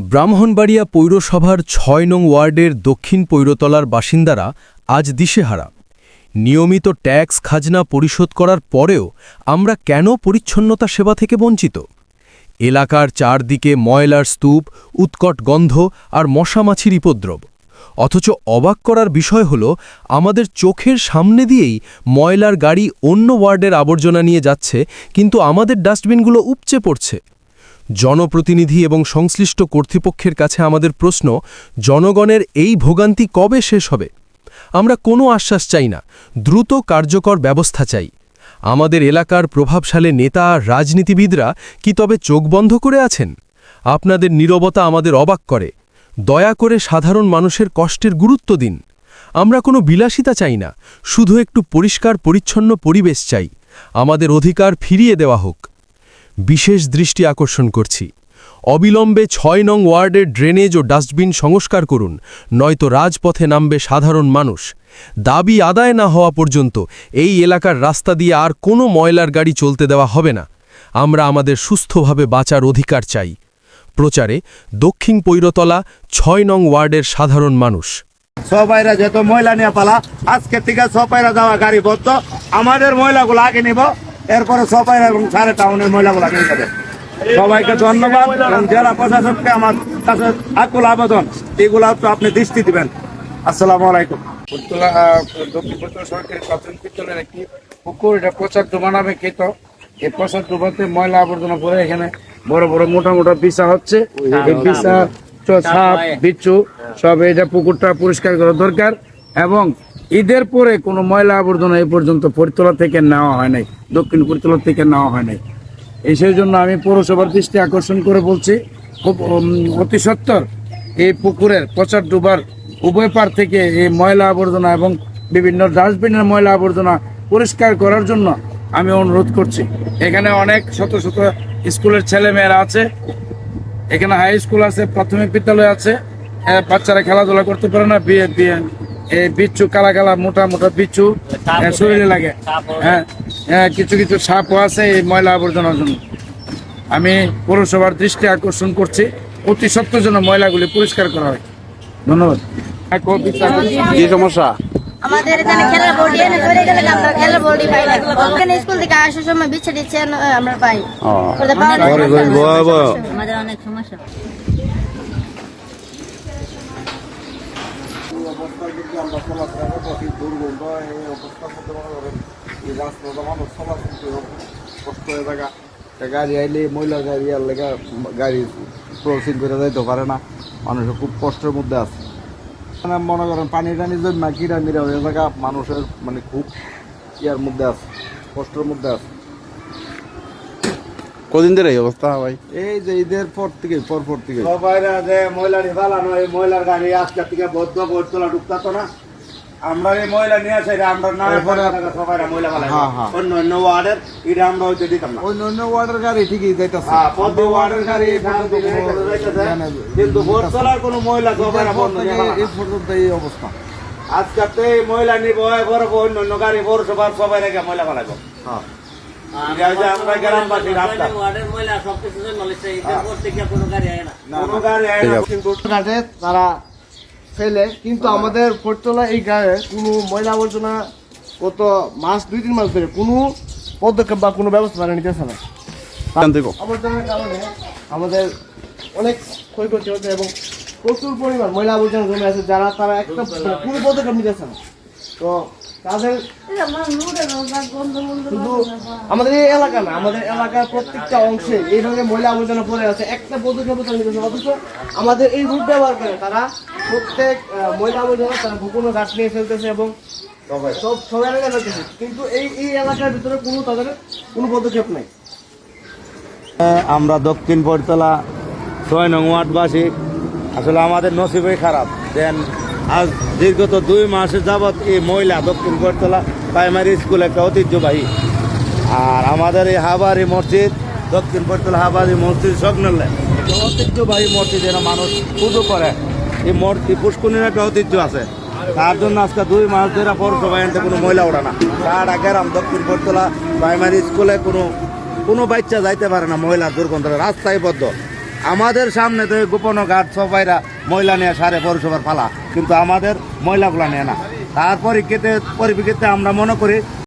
ব্রাহ্মণবাড়িয়া পৌরসভার ৬ নং ওয়ার্ডের দক্ষিণ পৈরতলার বাসিন্দারা আজ দিশেহারা। নিয়মিত ট্যাক্স খাজনা পরিশোধ করার পরেও আমরা কেন পরিচ্ছন্নতা সেবা থেকে বঞ্চিত? এলাকার চারদিকে ময়লার স্তূপ, উৎকট গন্ধ আর মশামাছির উপদ্রব। অথচ অবাক করার বিষয় হল, আমাদের চোখের সামনে দিয়েই ময়লার গাড়ি অন্য ওয়ার্ডের আবর্জনা নিয়ে যাচ্ছে, কিন্তু আমাদের ডাস্টবিনগুলো উপচে পড়ছে। জনপ্রতিনিধি এবং সংশ্লিষ্ট কর্তৃপক্ষের কাছে আমাদের প্রশ্ন, জনগণের এই ভোগান্তি কবে শেষ হবে? আমরা কোনো আশ্বাস চাই না, দ্রুত কার্যকর ব্যবস্থা চাই। আমাদের এলাকার প্রভাবশালী নেতা আর রাজনীতিবিদরা কি তবে চোখ বন্ধ করে আছেন? আপনাদের নীরবতা আমাদের অবাক করে। দয়া করে সাধারণ মানুষের কষ্টের গুরুত্ব দিন। আমরা কোনো বিলাসিতা চাই না, শুধু একটু পরিষ্কার পরিচ্ছন্ন পরিবেশ চাই। আমাদের অধিকার ফিরিয়ে দেওয়া হোক। বিশেষ দৃষ্টি আকর্ষণ করছি, অবিলম্বে ৬ নং ওয়ার্ডের ড্রেনেজ ও ডাস্টবিন সংস্কার করুন, নয়তো রাজপথে নামবে সাধারণ মানুষ। দাবি আদায় না হওয়া পর্যন্ত এই এলাকার রাস্তা দিয়ে আর কোনো ময়লার গাড়ি চলতে দেওয়া হবে না। আমরা আমাদের সুস্থভাবে বাঁচার অধিকার চাই। প্রচারে দক্ষিণ পৈরতলা ৬ নং ওয়ার্ডের সাধারণ মানুষ। সবাইরা যত ময়লা নিয়ে পালা, আজকে থেকে সবাইরা যাওয়া গাড়ি বদ্ধ। আমাদের ময়লাগুলো আগে নিব, এরপরে সবাইরা এবং সারা টাউনের ময়লাগুলো নিয়ে যাবে। সবাইকে ধন্যবাদ এবং জেলা প্রশাসনকে আমার কাছে আকুল আবেদন, এগুলো তো আপনি দৃষ্টি দিবেন। আসসালামু আলাইকুম। দক্ষিণ পৈরতলা সরকারি প্রাথমিক বিদ্যালয়ের একটি পুকুর, এটা প্রচার ডোবা নামে খ্যাত। এই প্রচার ডোবাতে ময়লা আবর্জনা করে এখানে বড় বড় মোটা মোটা বিছা হচ্ছে। এই বিছা, সাপ, বিচ্ছু সব, এটা পুকুরটা পরিষ্কার করা দরকার। এবং ঈদের পরে কোনো ময়লা আবর্জনা এই পর্যন্ত পৈরতলা থেকে নেওয়া হয় নাই, দক্ষিণ পৈরতলা থেকে নেওয়া হয় নাই। এই সেই জন্য আমি পৌরসভার দৃষ্টি আকর্ষণ করে বলছি, খুব অতি সত্বর এই পুকুরের প্রচার ডোবার উভয় পার থেকে এই ময়লা আবর্জনা এবং বিভিন্ন ডাস্টবিনের ময়লা আবর্জনা পরিষ্কার করার জন্য আমি অনুরোধ করছি। এখানে অনেক শত শত স্কুলের ছেলে মেয়েরা আছে, এখানে হাই স্কুল আছে, প্রাথমিক বিদ্যালয় আছে। বাচ্চারা খেলাধুলা করতে পারে না, এই বিচ্ছু, কালা কালা মোটা মোটা বিচ্ছু শরীরে লাগে। কিছু কিছু সাপও আছে এই ময়লা আবর্জনার জন্য। আমি পৌরসভার দৃষ্টি আকর্ষণ করছি, অতি সত্বর জন্য ময়লাগুলি পরিষ্কার করা হয়। ধন্যবাদ। কি সমস্যা? আমাদের এখানে খেলার বোর্ড এনে ধরে গেলে আমরা খেলার বোর্ডই পাই না। ওখানে স্কুল থেকে আসার সময় বিছে দিচ্ছে আমরা পাই। আমাদের অনেক সমস্যা। গাড়ি আইলে ময়লা গাড়ি আর লেখা গাড়ি ক্রসিং করে যাইতে পারে না, মানুষ খুব কষ্টের মধ্যে আছে। মনে করেন পানি টানি জমা কিরা মিরা হয়ে থাকা, মানুষের মানে খুব ইয়ার মধ্যে আছে, কষ্টের মধ্যে আছে। কদিন ধরে এই অবস্থা ভাই? এই যে ঈদের পর থেকে সবাইরা যে ময়লা নিয়ে পালানো, এই ময়লার গাড়ি আজকে থেকে বদ্ধ পৈরতলা ঢুকতো না। আমরা এই ময়লা নিয়ে আসে আমরা না সবাইরা ময়লা পালাই অন্য অন্য ওয়ার্ডের, এটা আমরা হইতে দিতাম না। অন্য ওয়ার্ডের গাড়ি ঠিকই যাইতেছে, পদ্ম ওয়ার্ডের গাড়ি, কিন্তু পৈরতলার কোনো ময়লা সবাইরা বন্ধ এই পর্যন্ত এই অবস্থা। আজকে এই ময়লা নিব বড় অন্য অন্য গাড়ি পৌরসভার সবাই রেখে ময়লা পালাইব। আমরা গ্রামবাসী রাস্তা তারা ফেলে, কিন্তু আমাদের পৈরতলা এই গায়ে কোনো ময়লা আবর্জনা গত মাস 2-3 মাস ধরে কোনো পদক্ষেপ বা কোনো ব্যবস্থা নিতেছে না। আবর্জনার কারণে আমাদের অনেক ক্ষয়ক্ষতি হচ্ছে এবং প্রচুর পরিমাণ ময়লা আবর্জনা জমে আছে, যারা তারা একটা কোনো পদক্ষেপ নিতেছে না। তো তাদের শুধু আমাদের এই এলাকা না, আমাদের এলাকার প্রত্যেকটা অংশে এই ধরনের ময়লা আবর্জনা পড়ে আছে, একটা পদক্ষেপ নিতেছে। অথচ আমাদের এই রুট ব্যবহার করে তারা প্রত্যেক ময়লা আবর্জনা তারা কোনো গাছ নিয়ে ফেলতেছে এবং সবাই এলাকায় ফেলতেছে, কিন্তু এই এলাকার ভিতরে তাদের কোনো পদক্ষেপ নেই। আমরা দক্ষিণ পৈরতলা ৬ নং ওয়ার্ডবাসী, আসলে আমাদের নসিবই খারাপ। দেন আজ দীর্ঘত 2 মাসের যাবৎ এই ময়লা দক্ষিণ পৈরতলা প্রাইমারি স্কুল একটা ঐতিহ্যবাহী। আর আমাদের এই হাবারি মসজিদ, দক্ষিণ পৈরতলা হাবারি মসজিদ সংলগ্ন ঐতিহ্যবাহী মসজিদ, যেন মানুষ পুজো করে। এই মসজিদ পুষ্করিণীর একটা ঐতিহ্য আছে, তার জন্য আজকে 2 মাস ধরে পৌরসভা এনতে কোনো ময়লা ওঠে না। সারাটা গ্রাম দক্ষিণ পৈরতলা প্রাইমারি স্কুলে কোনো বাচ্চা যাইতে পারে না, ময়লার দুর্গন্ধ, রাস্তায় বদ্ধ। আমাদের সামনে তো এই গোপন ঘাট সবাইরা ময়লা নিয়ে সারে পৌরসভার ফালা, কিন্তু আমাদের ময়লাগুলা নেয় না। তার পরিপ্রেক্ষিতে আমরা মনে করি